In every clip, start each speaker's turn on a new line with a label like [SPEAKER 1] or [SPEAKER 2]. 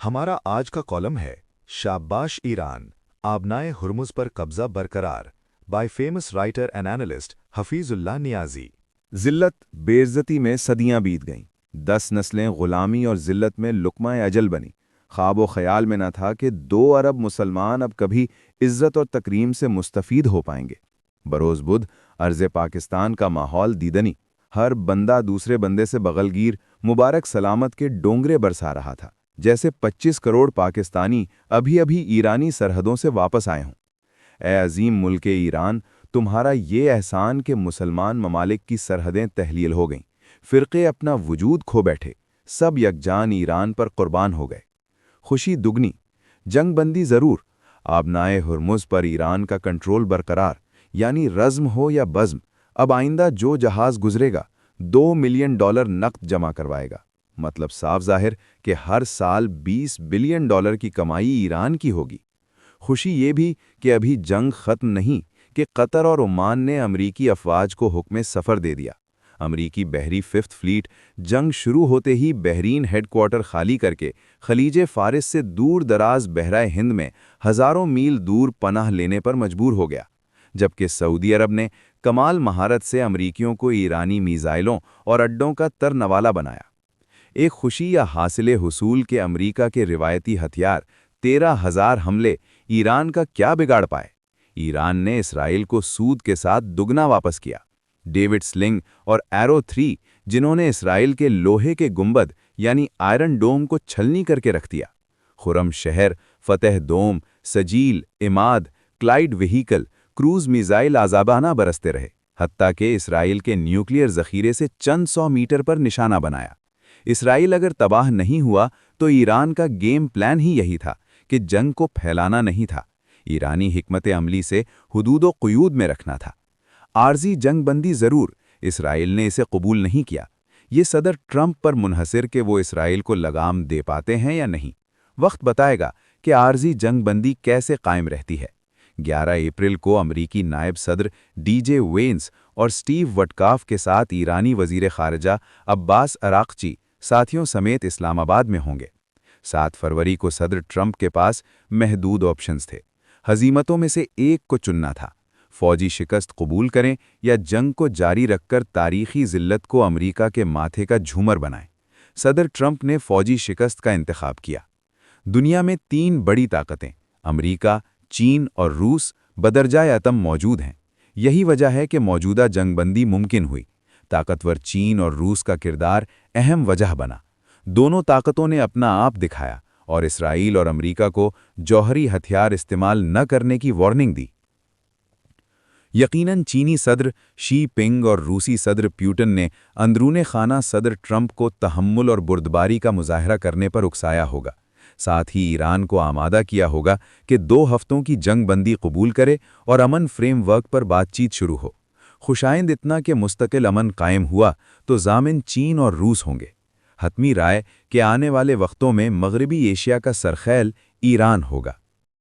[SPEAKER 1] हमारा आज का कॉलम है शाबाश ईरान आबनाए हुर्मुज पर कब्जा बरकरार by famous writer and analyst Hafeezullah Niazi.
[SPEAKER 2] जिल्लत बेइज्जती में सदियां बीत गईं। 10 नस्लें गुलामी और जिल्लत में लुकमा अजल बनी। ख्वाब ख्याल में न था कि 2 अरब मुसलमान अब कभी इज्जत और तकरीम से मुस्तफ़ीद हो पाएंगे। बरोज़ बुध अर्ज़ पाकिस्तान का माहौल दीदनी, हर बंदा दूसरे बंदे से बगलगीर मुबारक सलामत के डोंगरे बरसा रहा था, जैसे 25 करोड़ पाकिस्तानी अभी अभी ईरानी सरहदों से वापस आए हों। ए अजीम मुल्क ईरान, तुम्हारा ये एहसान कि मुसलमान ममालिक की सरहदें तहलील हो गईं, फ़िरक़े अपना वजूद खो बैठे, सब यकजान ईरान पर कुर्बान हो गए। खुशी दुगनी, जंग बंदी ज़रूर, आबनाए हुर्मुज़ पर ईरान का कंट्रोल बरकरार, यानी रज़्म हो या बज़्म, अब आइंदा जो जहाज़ गुजरेगा $2 मिलियन नक़द जमा करवाएगा। मतलब साफ ज़ाहिर कि हर साल $20 बिलियन की कमाई ईरान की होगी। खुशी ये भी कि अभी जंग ख़त्म नहीं कि कतर और ओमान ने अमरीकी अफ़वाज को हुक्म सफ़र दे दिया। अमरीकी बहरी फिफ्थ फ्लीट जंग शुरू होते ही बहरीन हेडक्वार्टर खाली करके खलीज फ़ारिस से दूर दराज बहराए हिंद में हज़ारों मील दूर पनाह लेने पर मजबूर हो गया, जबकि सऊदी अरब ने कमाल महारत से अमरीकियों को ईरानी मीज़ाइलों और अड्डों का तरनवाला बनाया। एक खुशी या हासिले हुसूल के अमरीका के रिवायती हथियार 13,000 हमले ईरान का क्या बिगाड़ पाए। ईरान ने इसराइल को सूद के साथ दुगना वापस किया। डेविड स्लिंग और एरो 3 जिन्होंने इसराइल के लोहे के गुंबद यानी आयरन डोम को छलनी करके रख दिया। खुरम शहर, फतेह दोम, Sejjil, Emad, glide vehicle, cruise missile आज़ाबाना बरसते रहे, हत्ता के इसराइल के न्यूक्लियर ज़ख़ीरे से चंद 100 मीटर पर निशाना बनाया। इसराइल अगर तबाह नहीं हुआ तो ईरान का गेम प्लान ही यही था कि जंग को फैलाना नहीं था, ईरानी हिकमत अमली से हुदूद व क़ुयूद में रखना था। आर्जी जंग बंदी ज़रूर, इसराइल ने इसे कबूल नहीं किया। ये सदर ट्रंप पर मुनहसर कि वो इसराइल को लगाम दे पाते हैं या नहीं। वक्त बताएगा कि आर्जी जंग बंदी कैसे कायम रहती है। 11 अप्रैल को अमरीकी नायब सदर डीजे वेंस और स्टीव वटकाफ के साथ ईरानी वज़ीर ख़ारिजा अब्बास अराक़ची साथियों समेत इस्लामाबाद में होंगे। 7 फरवरी को सदर ट्रंप के पास महदूद ऑप्शंस थे। हज़ीमतों में से एक को चुनना था, फ़ौजी शिकस्त कबूल करें या जंग को जारी रखकर तारीख़ी ज़िल्लत को अमरीका के माथे का झूमर बनाएं। सदर ट्रंप ने फ़ौजी शिकस्त का इंतखाब किया। दुनिया में 3 बड़ी ताकतें अमरीका, चीन और रूस बदरजाए अतम मौजूद हैं। यही वजह है कि मौजूदा जंगबंदी मुमकिन हुई। ताकतवर चीन और रूस का किरदार अहम वजह बना। दोनों ताकतों ने अपना आप दिखाया और इसराइल और अमरीका को जौहरी हथियार इस्तेमाल न करने की वार्निंग दी। यकीनन चीनी सदर शी पिंग और रूसी सदर प्यूटन ने अंदरूने खाना सदर ट्रंप को तहम्मुल और बुर्दबारी का मुजाहरा करने पर उकसाया होगा। साथ ही ईरान को आमादा किया होगा कि 2 हफ्तों की जंग बंदी कबूल करे और अमन फ्रेमवर्क पर बातचीत शुरू हो। खुशाइंद इतना कि मुस्तकिल अमन कायम हुआ तो ज़ामिन चीन और रूस होंगे। हतमी राय कि आने वाले वक्तों में मगरबी एशिया का सरखैल ईरान होगा।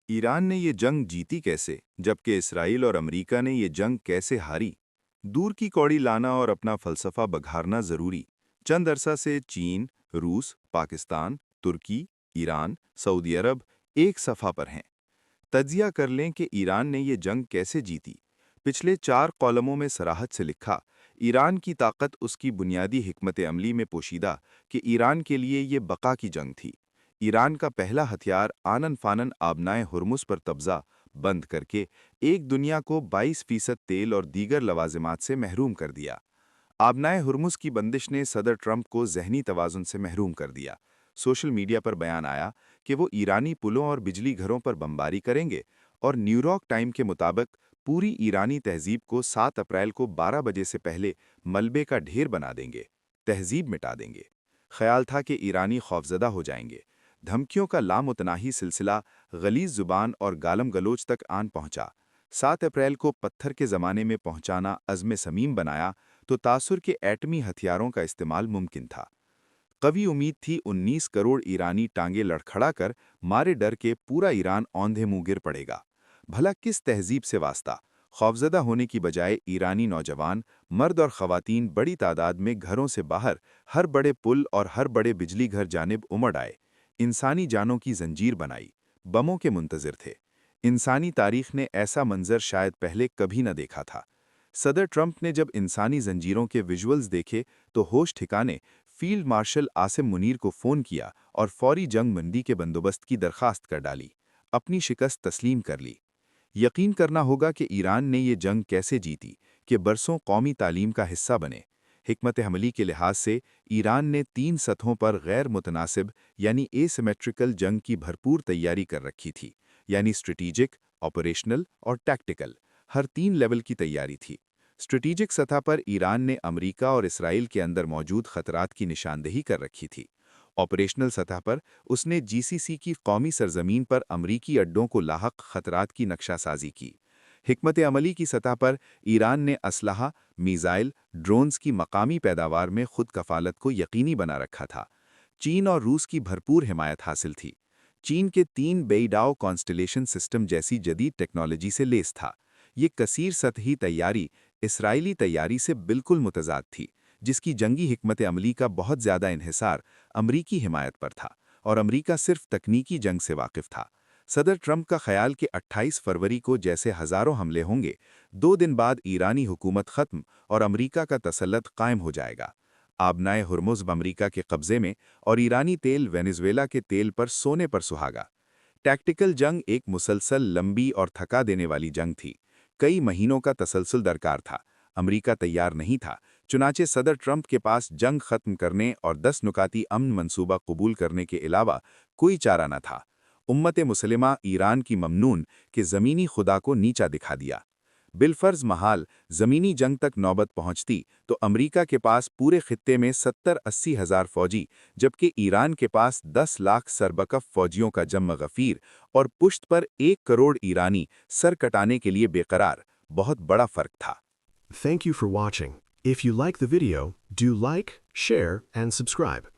[SPEAKER 3] ईरान ने ये जंग जीती कैसे, जबकि इसराइल और अमेरिका ने ये जंग कैसे हारी? दूर की कौड़ी लाना और अपना फ़लसफ़ा बघारना ज़रूरी। चंद अरसा से चीन, रूस, पाकिस्तान, तुर्की, ईरान, सऊदी अरब एक सफ़ा पर हैं। तज्जिया कर लें कि ईरान ने ये जंग कैसे जीती। पिछले 4 कॉलमों में सराहत से लिखा, ईरान की ताकत उसकी बुनियादी हिकमत अमली में पोशीदा कि ईरान के लिए ये बका की जंग थी। ईरान का पहला हथियार आनन फानन आबनाए हुर्मुज़ पर कब्ज़ा बंद करके एक दुनिया को 22% तेल और दीगर लवाजिमात से महरूम कर दिया। आबनाए हुर्मुज़ की बंदिश ने सदर ट्रंप को ज़हनी तवाज़ुन से महरूम कर दिया। सोशल मीडिया पर बयान आया कि वो ईरानी पुलों और बिजली घरों पर बमबारी करेंगे और न्यूयॉर्क टाइम के मुताबिक पूरी ईरानी तहजीब को 7 अप्रैल को 12 बजे से पहले मलबे का ढेर बना देंगे, तहजीब मिटा देंगे। ख्याल था कि ईरानी खौफजदा हो जाएंगे। धमकियों का लामुतनाही सिलसिला गलीज़ ज़ुबान और गालम गलोच तक आन पहुंचा। 7 अप्रैल को पत्थर के ज़माने में पहुंचाना अज़्म समीम बनाया तो तासुर के एटमी हथियारों का इस्तेमाल मुमकिन था। कवी उम्मीद थी 19 करोड़ ईरानी टांगे लड़खड़ा कर मारे डर के पूरा ईरान औंधे मुंह गिर पड़ेगा। भला किस तहजीब से वास्ता? खौफजदा होने की बजाय ईरानी नौजवान, मर्द और ख़वातीन बड़ी तादाद में घरों से बाहर हर बड़े पुल और हर बड़े बिजली घर जानिब उमड़ आए। इंसानी जानों की जंजीर बनाई, बमों के मुंतज़िर थे। इंसानी तारीख ने ऐसा मंजर शायद पहले कभी न देखा था। सदर ट्रंप ने जब इंसानी जंजीरों के विजुअल्स देखे तो होश ठिकाने फील्ड मार्शल आसिम मुनीर को फ़ोन किया और फौरी जंग मंदी के बंदोबस्त की दरखास्त कर डाली। अपनी शिकस्त तस्लीम कर ली। यकीन करना होगा कि ईरान ने ये जंग कैसे जीती कि बरसों कौमी तालीम का हिस्सा बने। हिकमत अमली के लिहाज से ईरान ने 3 सतहों पर गैर मुतनासिब यानी एसिमेट्रिकल जंग की भरपूर तैयारी कर रखी थी, यानी स्ट्रेटेजिक, ऑपरेशनल और टैक्टिकल, हर 3 लेवल की तैयारी थी। स्ट्रेटेजिक सतह पर ईरान ने अमेरिका और इसराइल के अंदर मौजूद खतरात की निशानदेही कर रखी थी। ऑपरेशनल सतह पर उसने जीसीसी की कौमी सरजमीन पर अमरीकी अड्डों को लाहक खतरात की नक्शासाजी की। हिकमत अमली की सतह पर ईरान ने असलहा, मीज़ाइल, ड्रोन्स की मकामी पैदावार में खुद कफालत को यकीनी बना रखा था। चीन और रूस की भरपूर हिमायत हासिल थी। चीन के 3 बेइडाओ कॉन्स्टलेशन सिस्टम जैसी जदीद टेक्नोलॉजी से लेस था। ये कसीर सतही तैयारी इसराइली तैयारी से बिल्कुल मुतजाद थी, जिसकी जंगी हिकमत अमली का बहुत ज़्यादा इन्हिसार अमरीकी हिमायत पर था और अमरीका सिर्फ तकनीकी जंग से वाकिफ था। सदर ट्रंप का ख्याल कि 28 फरवरी को जैसे हज़ारों हमले होंगे, 2 दिन बाद ईरानी हुकूमत ख़त्म और अमरीका का तसल्लुत कायम हो जाएगा। आबनाए हुर्मुज़ अमरीका के कब्ज़े में और ईरानी तेल वेनेज़ुएला के तेल पर सोने पर सुहागा। टैक्टिकल जंग एक मुसलसल, लंबी और थका देने वाली जंग थी। कई महीनों का तसलसल दरकार था। अमरीका तैयार नहीं था, चुनाचे सदर ट्रंप के पास जंग खत्म करने और 10 नुकाती अमन मंसूबा कबूल करने के अलावा कोई चारा न था। उम्मत मुसलिमा ईरान की ममनून के ज़मीनी खुदा को नीचा दिखा दिया। बिलफर्ज महाल ज़मीनी जंग तक नौबत पहुंचती तो अमरीका के पास पूरे खित्ते में 70-80 हज़ार फौजी, जबकि ईरान के पास 10 लाख सरबकफ फौजियों का जम गफीर और पुश्त पर 1 करोड़ ईरानी सर कटाने के लिए बेकरार, बहुत बड़ा फ़र्क था।
[SPEAKER 4] Thank you for watching. If you like the video, do like, share, and subscribe.